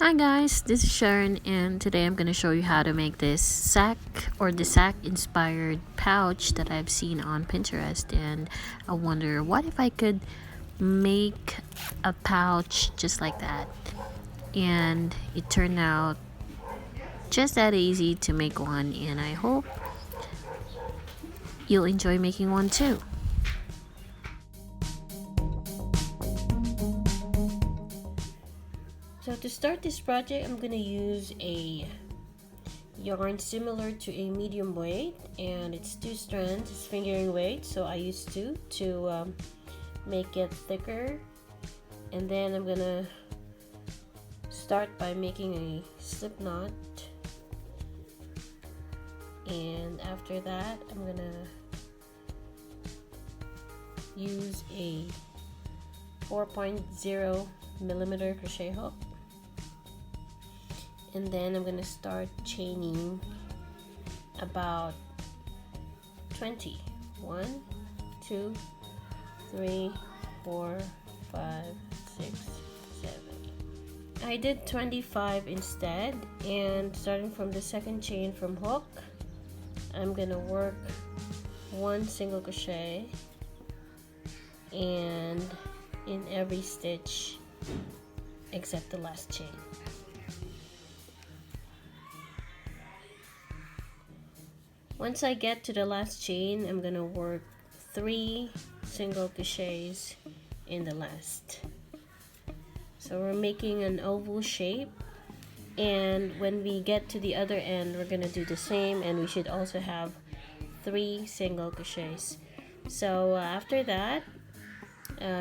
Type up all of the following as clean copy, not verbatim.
Hi guys, this is Sharon and today I'm going to show you how to make this sack or the Sak-inspired pouch that I've seen on Pinterest, and I wonder what if I could make a pouch just like that. And it turned out just that easy to make one, and I hope you'll enjoy making one too. So to start this project, I'm going to use a yarn similar to a medium weight, and it's 2 strands. It's fingering weight, so I used to make it thicker. And then I'm gonna start by making a slip knot, and after that I'm gonna use a 4.0 millimeter crochet hook, and then I'm gonna start chaining about 20. 1, 2, 3, 4, 5, 6, 7. I did 25 instead, and starting from the second chain from hook, I'm gonna work 1 single crochet and in every stitch except the last chain. Once I get to the last chain, I'm gonna work 3 single crochets in the last. So we're making an oval shape, and when we get to the other end we're gonna do the same, and we should also have 3 single crochets. So after that,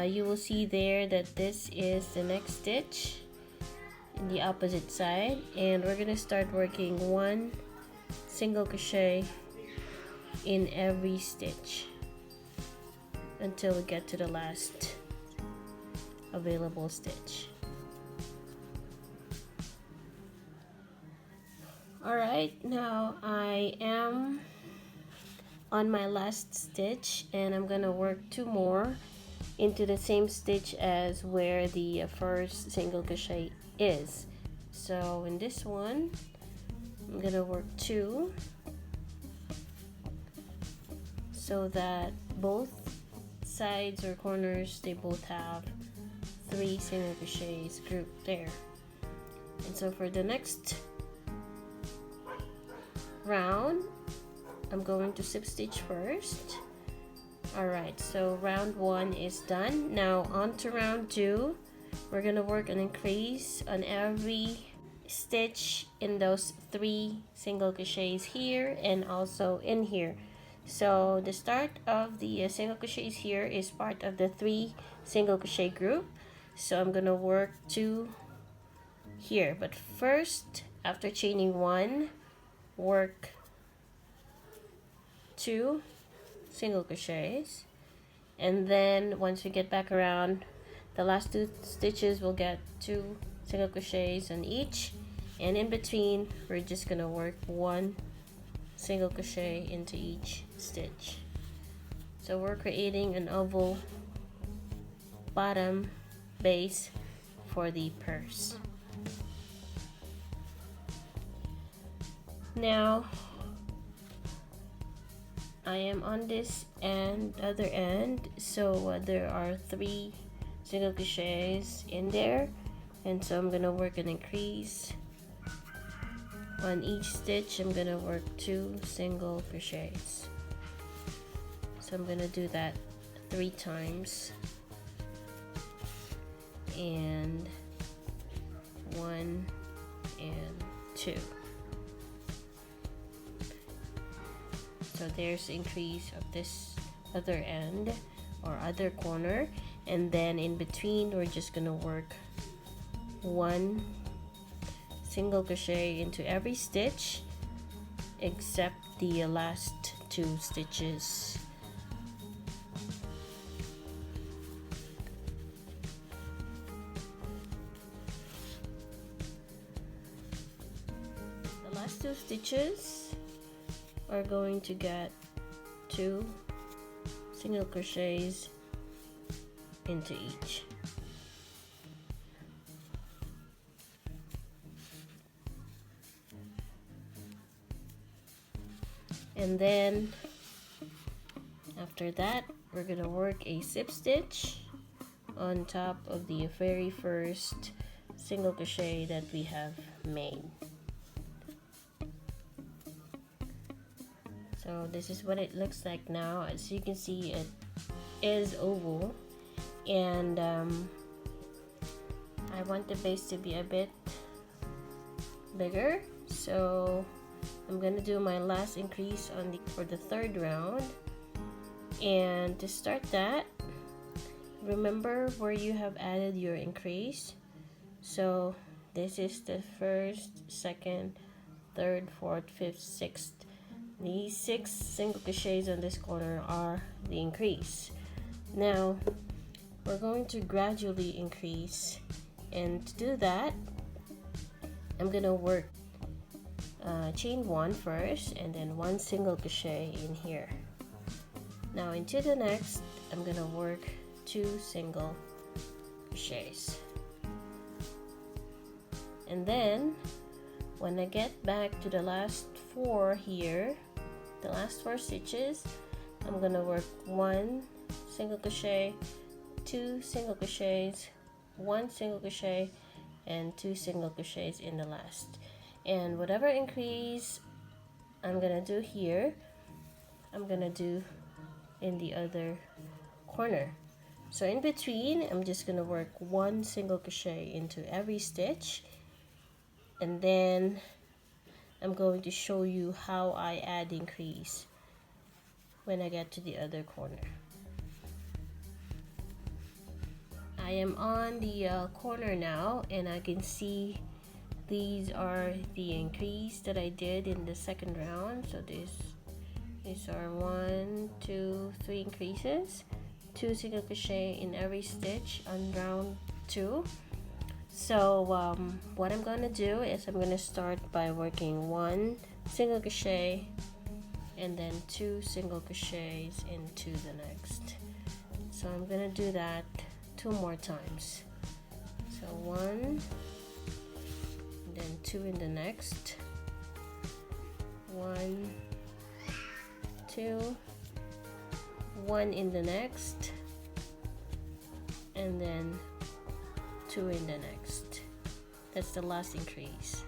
you will see there that this is the next stitch in the opposite side, and we're gonna start working 1 single crochet in every stitch until we get to the last available stitch. Alright, now I am on my last stitch, and I'm gonna work 2 more into the same stitch as where the first single crochet is. So in this one I'm gonna work 2 so that both sides or corners, they both have 3 single crochets grouped there. And so for the next round, I'm going to slip stitch first. Alright, so round 1 is done. Now on to round 2. We're gonna work an increase on every stitch in those 3 single crochets here and also in here. So the start of the single crochets here is part of the 3 single crochet group, so I'm gonna work 2 here. But first, after chaining 1, work 2 single crochets, and then once we get back around, the last 2 stitches will get 2 single crochets on each, and in between we're just gonna work 1 single crochet into each stitch. So we're creating an oval bottom base for the purse. Now I am on this other end, so there are 3 single crochets in there, and so I'm gonna work an increase on each stitch. I'm gonna work 2 single crochets, so I'm gonna do that 3 times, and 1 and 2. So there's the increase of this other end or other corner, and then in between we're just gonna work 1 single crochet into every stitch except the last 2 stitches. The last 2 stitches are going to get 2 single crochets into each. And then after that, we're gonna work a slip stitch on top of the very first single crochet that we have made. So this is what it looks like now. As you can see, it is oval, and I want the base to be a bit bigger, so I'm gonna do my last increase for the third round. And to start that, remember where you have added your increase. So this is the first, second, third, fourth, fifth, sixth. These 6 single crochets on this corner are the increase. Now we're going to gradually increase, and to do that, I'm gonna work chain 1 first, and then 1 single crochet in here. Now into the next, I'm gonna work 2 single crochets, and then when I get back to the last 4 here, the last 4 stitches, I'm gonna work 1 single crochet, 2 single crochets, 1 single crochet, and 2 single crochets in the last. And whatever increase I'm gonna do here, I'm gonna do in the other corner. So in between, I'm just gonna work 1 single crochet into every stitch, and then I'm going to show you how I add increase when I get to the other corner. I am on the corner now, and I can see these are the increase that I did in the second round. So these are 1, 2, 3 increases, 2 single crochet in every stitch on round 2. So what I'm gonna do is I'm gonna start by working 1 single crochet and then 2 single crochets into the next. So I'm gonna do that 2 more times. So 1, then 2 in the next, 1, 2, 1 in the next, and then 2 in the next. That's the last increase,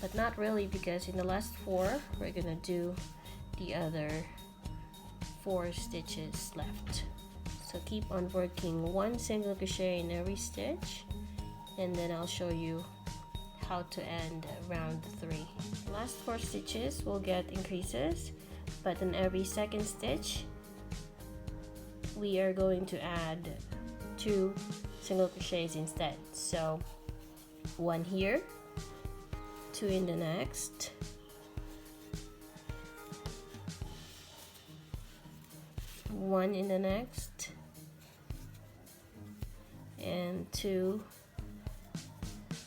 but not really, because in the last 4 we're gonna do the other 4 stitches left. So keep on working 1 single crochet in every stitch, and then I'll show you how to end round 3. Last 4 stitches will get increases, but in every second stitch we are going to add 2 single crochets instead. So 1 here, 2 in the next, 1 in the next, and 2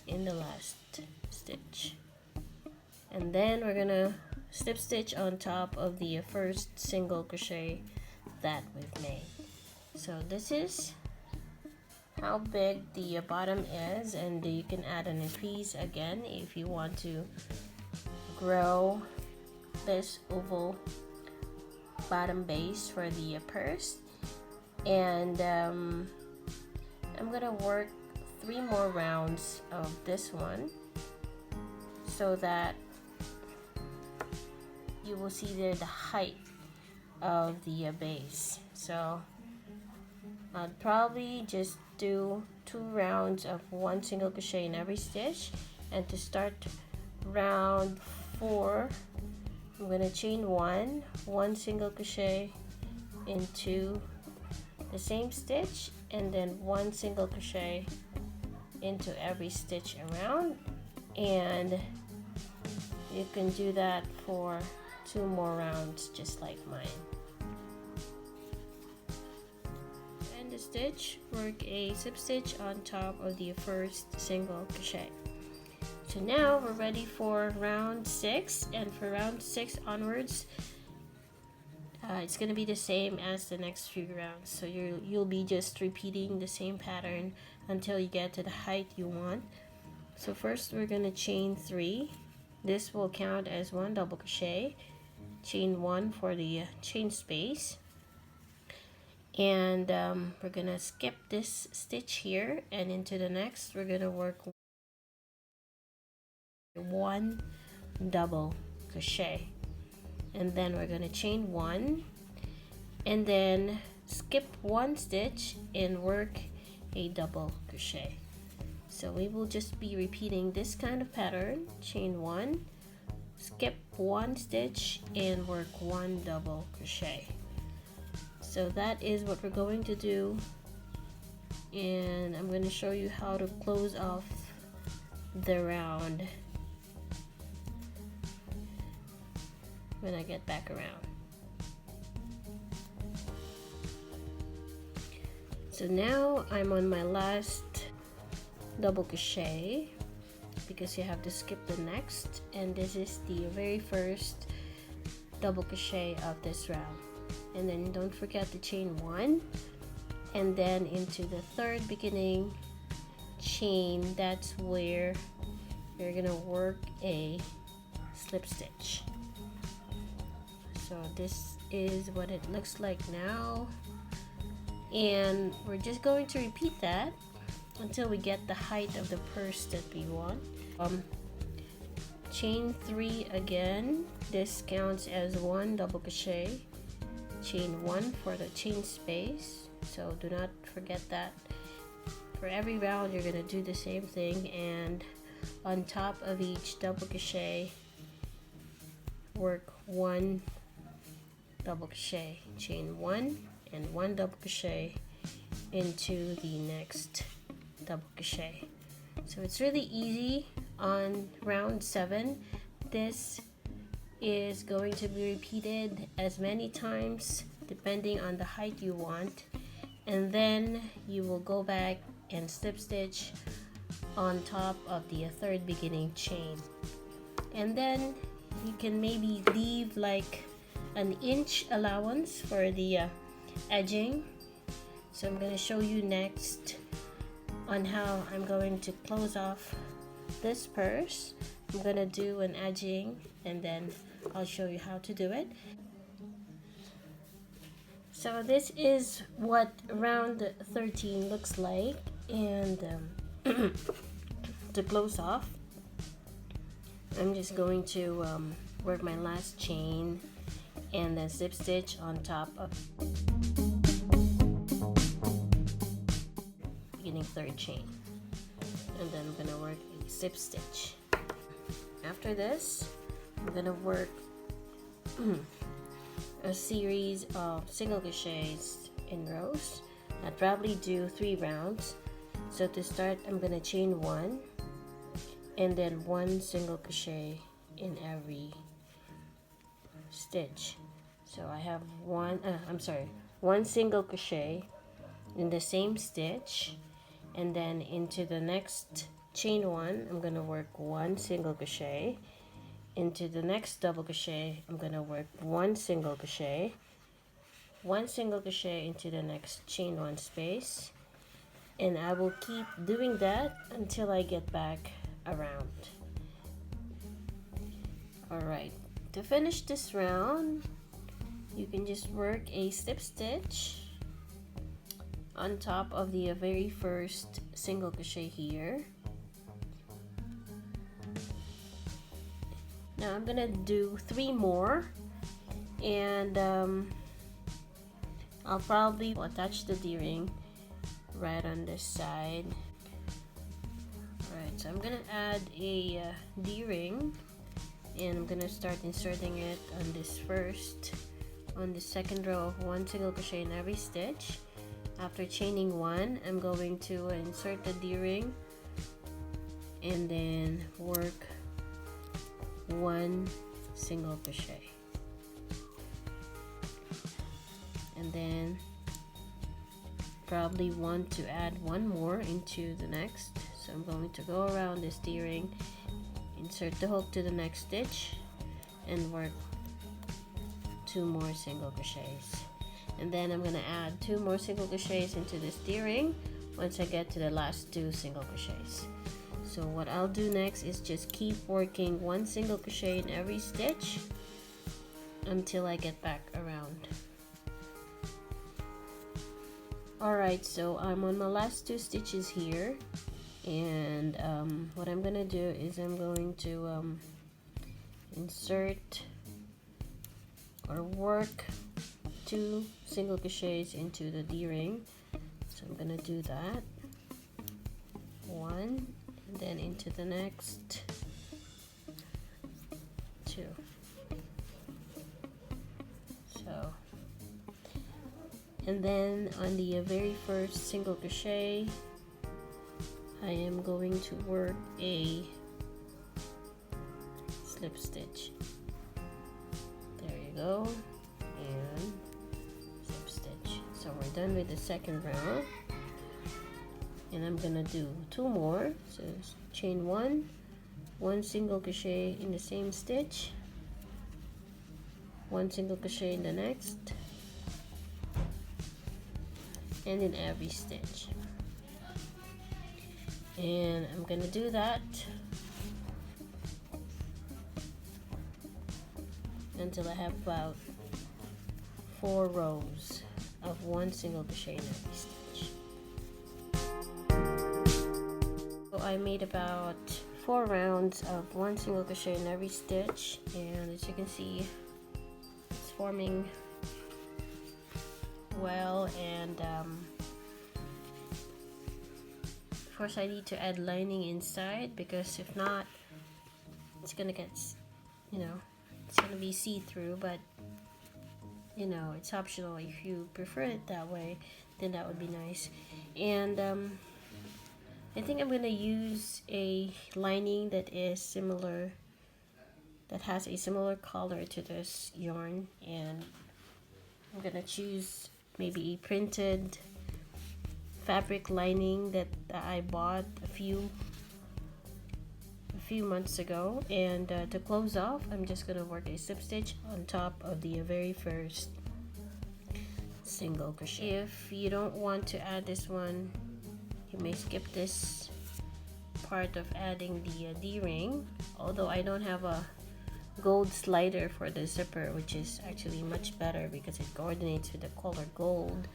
in the last stitch. And then we're gonna slip stitch on top of the first single crochet that we've made. So this is how big the bottom is, and you can add an increase again if you want to grow this oval bottom base for the purse. And I'm gonna work 3 more rounds of this one so that you will see there the height of the base. So I'll probably just do 2 rounds of 1 single crochet in every stitch, and to start round 4 I'm gonna chain 1 single crochet into the same stitch, and then 1 single crochet into every stitch around, and you can do that for 2 more rounds just like mine. And the stitch, work a slip stitch on top of the first single crochet. So now we're ready for round 6, and for round 6 onwards it's gonna be the same as the next few rounds. So you'll be just repeating the same pattern until you get to the height you want. So first we're gonna chain 3 this will count as one double crochet, chain one for the chain space, and we're gonna skip this stitch here, and into the next we're gonna work one double crochet, and then we're gonna chain one and then skip one stitch and work a double crochet. So we will just be repeating this kind of pattern: chain one, skip one stitch and work one double crochet. So that is what we're going to do, and I'm going to show you how to close off the round when I get back around. So now I'm on my last double crochet, because you have to skip the next, and this is the very first double crochet of this round. And then don't forget to chain one, and then into the third beginning chain, that's where you're gonna work a slip stitch. So this is what it looks like now, and we're just going to repeat that until we get the height of the purse that we want. Chain three again, this counts as one double crochet, chain one for the chain space, so do not forget that. For every round you're gonna do the same thing, and on top of each double crochet work one double crochet, chain one and one double crochet into the next double crochet. So it's really easy. On round 7, this is going to be repeated as many times depending on the height you want, and then you will go back and slip stitch on top of the third beginning chain, and then you can maybe leave like an inch allowance for the edging. So I'm going to show you next on how I'm going to close off this purse. I'm going to do an edging, and then I'll show you how to do it. So this is what round 13 looks like, and to close off I'm just going to work my last chain and then slip stitch on top of beginning third chain, and then I'm gonna work a slip stitch. After this I'm gonna work a series of single crochets in rows. I'd probably do 3 rounds. So to start, I'm gonna chain one and then one single crochet in every stitch. So I have one single crochet in the same stitch, and then into the next chain one I'm gonna work one single crochet. Into the next double crochet I'm gonna work one single crochet into the next chain one space, and I will keep doing that until I get back around. Alright, to finish this round you can just work a slip stitch on top of the very first single crochet here. Now I'm gonna do 3 more, and I'll probably attach the D-ring right on this side. Alright, so I'm gonna add a D-ring, and I'm gonna start inserting it on the second row of one single crochet in every stitch. After chaining one, I'm going to insert the D-ring and then work one single crochet, and then probably want to add one more into the next. So I'm going to go around this D-ring, insert the hook to the next stitch, and work 2 more single crochets, and then I'm gonna add 2 more single crochets into this D-ring once I get to the last 2 single crochets. So what I'll do next is just keep working one single crochet in every stitch until I get back around. Alright, so I'm on my last 2 stitches here, and what I'm gonna do is I'm going to insert or work 2 single crochets into the D-ring. So I'm gonna do that, 1, and then into the next 2. So, and then on the very first single crochet, I am going to work a slip stitch. There you go, and slip stitch. So we're done with the second round, and I'm gonna do 2 more. So chain 1, 1 single crochet in the same stitch, 1 single crochet in the next, and in every stitch. And I'm gonna do that until I have about 4 rows of 1 single crochet in every stitch. So I made about 4 rounds of 1 single crochet in every stitch, and as you can see, it's forming well. And of course I need to add lining inside, because if not, it's gonna get, you know, it's gonna be see-through. But you know, it's optional. If you prefer it that way, then that would be nice. And I think I'm gonna use a lining that is similar, that has a similar color to this yarn, and I'm gonna choose maybe a printed fabric lining that I bought a few months ago. And to close off, I'm just gonna work a slip stitch on top of the very first single crochet. If you don't want to add this one, you may skip this part of adding the D-ring, although I don't have a gold slider for the zipper, which is actually much better because it coordinates with the color gold,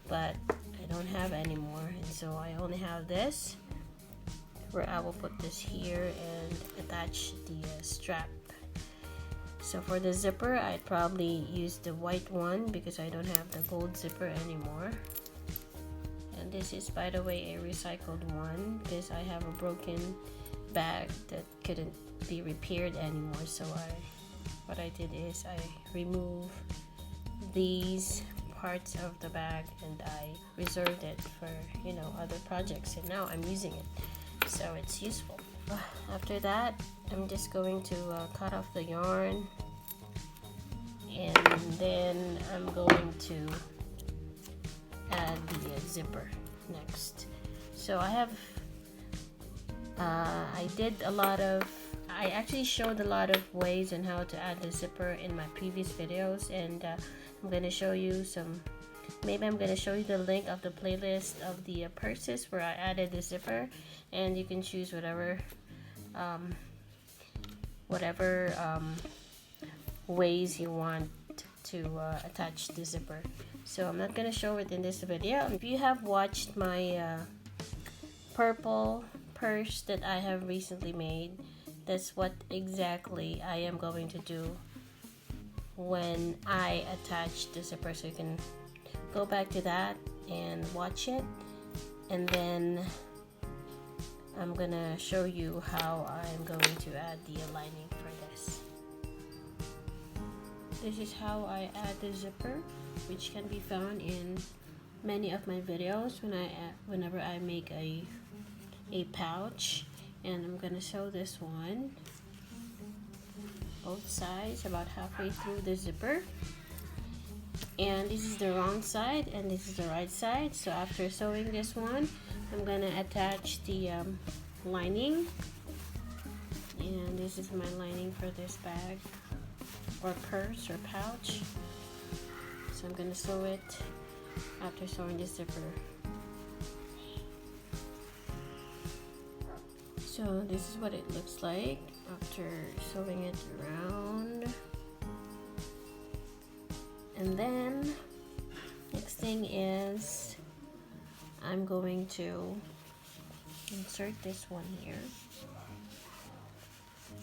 but I don't have anymore, and so I only have this, where I will put this here and attach the strap. So for the zipper, I'd probably use the white one because I don't have the gold zipper anymore. And this is, by the way, a recycled one because I have a broken bag that couldn't be repaired anymore. So what I did is I removed these parts of the bag and I reserved it for, you know, other projects, and now I'm using it, so it's useful. After that, I'm just going to cut off the yarn, and then I'm going to add the zipper next. So I have I actually showed a lot of ways on how to add the zipper in my previous videos, and I'm going to show you some. Maybe I'm going to show you the link of the playlist of the purses where I added the zipper, and you can choose whatever ways you want to attach the zipper. So I'm not going to show it in this video. If you have watched my purple purse that I have recently made, that's what exactly I am going to do when I attach the zipper, so you can go back to that and watch it, and then I'm gonna show you how I'm going to add the lining for this. This is how I add the zipper, which can be found in many of my videos whenever I make a pouch. And I'm gonna sew this one both sides about halfway through the zipper, and this is the wrong side and this is the right side. So after sewing this one, I'm gonna attach the lining, and this is my lining for this bag or purse or pouch. So I'm gonna sew it after sewing the zipper. So this is what it looks like after sewing it around. And then next thing is I'm going to insert this one here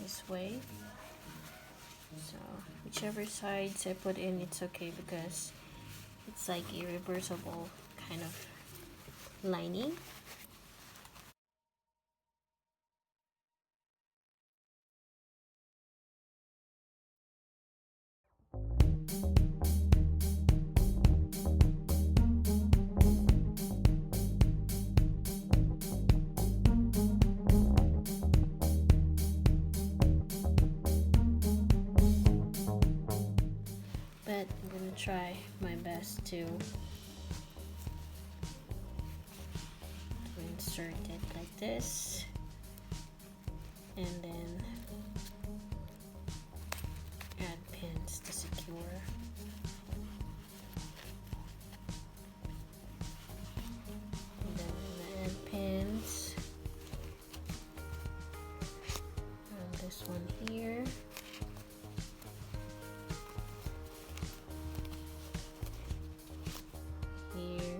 this way. So whichever sides I put in, it's okay because it's like a reversible kind of lining. But I'm gonna try my best to insert it like this, and then add pins to secure. And then I'm gonna add pins on this one here. Here.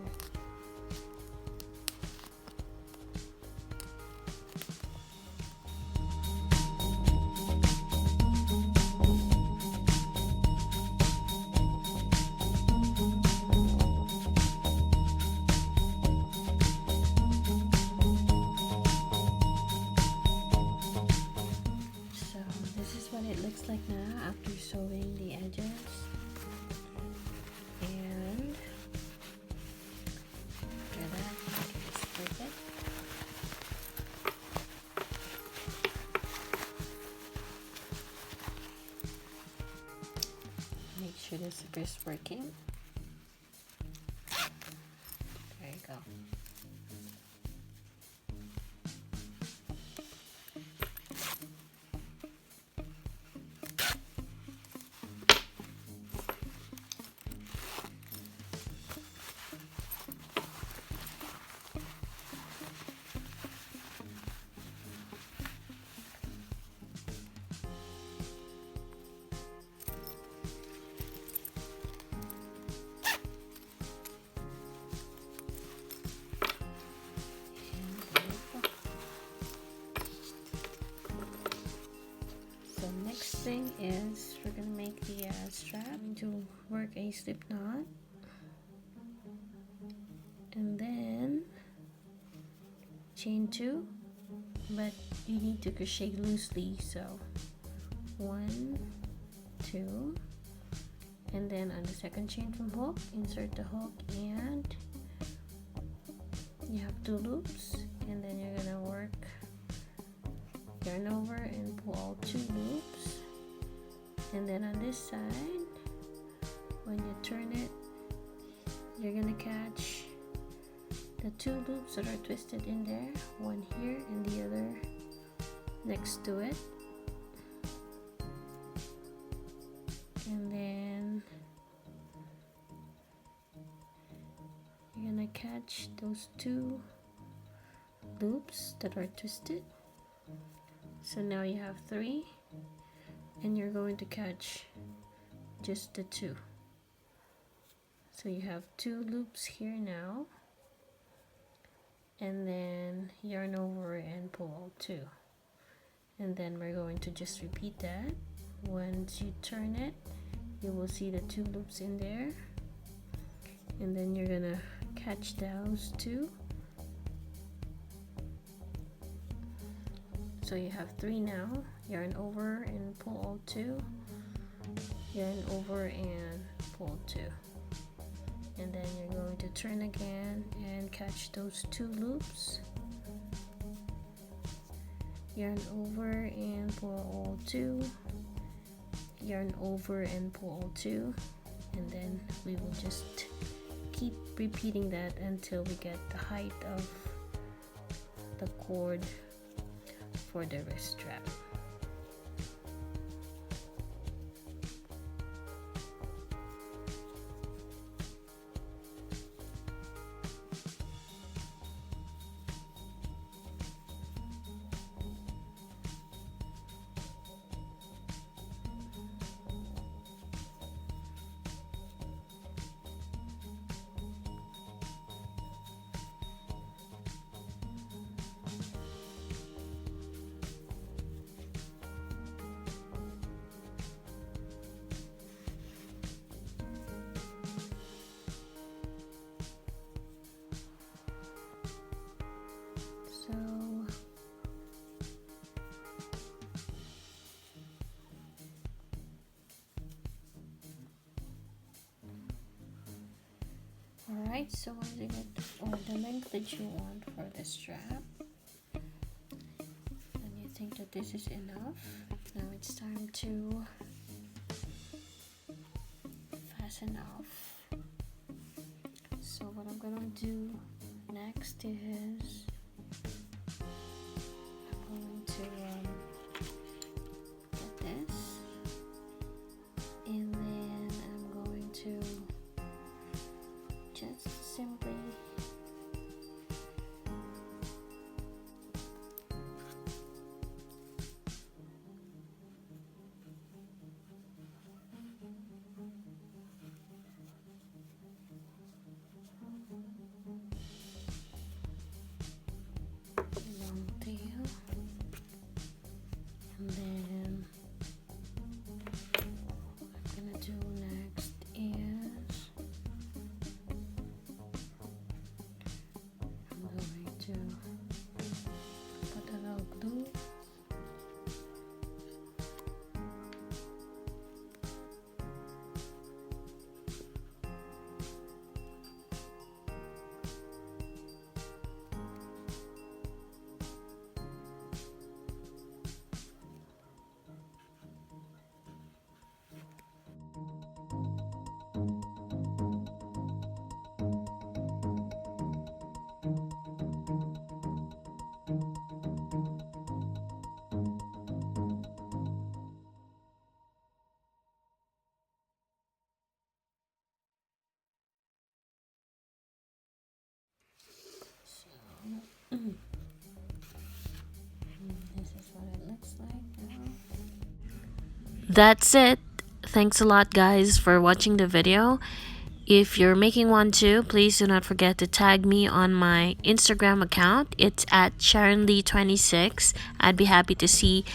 So this is what it looks like now after sewing the edges. And after that, you can just flip it. Make sure the zipper is working. There you go. Next thing is we're gonna make the strap. I'm going to work a slip knot, and then chain 2, but you need to crochet loosely. So 1, 2, and then on the second chain from hook, insert the hook, and you have 2 loops, and then you're gonna work yarn over and pull all 2 loops, and then on this side, when you turn it, you're gonna catch the 2 loops that are twisted in there, one here and the other next to it, and then you're gonna catch those 2 loops that are twisted. So now you have 3, and you're going to catch just the 2. So you have 2 loops here now, and then yarn over and pull all 2. And then we're going to just repeat that. Once you turn it, you will see the 2 loops in there, and then you're gonna catch those 2. So you have 3 now. Yarn over and pull all 2. Yarn over and pull 2. And then you're going to turn again and catch those 2 loops. Yarn over and pull all 2. Yarn over and pull all 2. And then we will just keep repeating that until we get the height of the cord for the wrist strap. Alright, so once you get the length that you want for the strap, and you think that this is enough, now it's time to fasten off. So what I'm gonna do next is I'm going to get this, and then I'm going to just simply long tail, and then what I'm gonna do next is I'm going to put a little glue and this is what it looks like now. That's it. Thanks a lot, guys, for watching the video. If you're making one too, please do not forget to tag me on my Instagram account. It's at SharonLee26. I'd be happy to see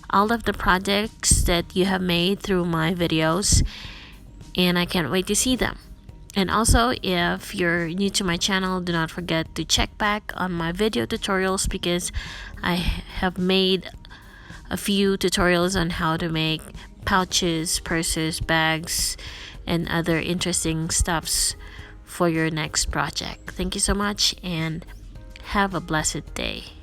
all of the projects that you have made through my videos, and I can't wait to see them. And also, if you're new to my channel, do not forget to check back on my video tutorials, because I have made a few tutorials on how to make pouches, purses, bags, and other interesting stuffs for your next project. Thank you so much, and have a blessed day.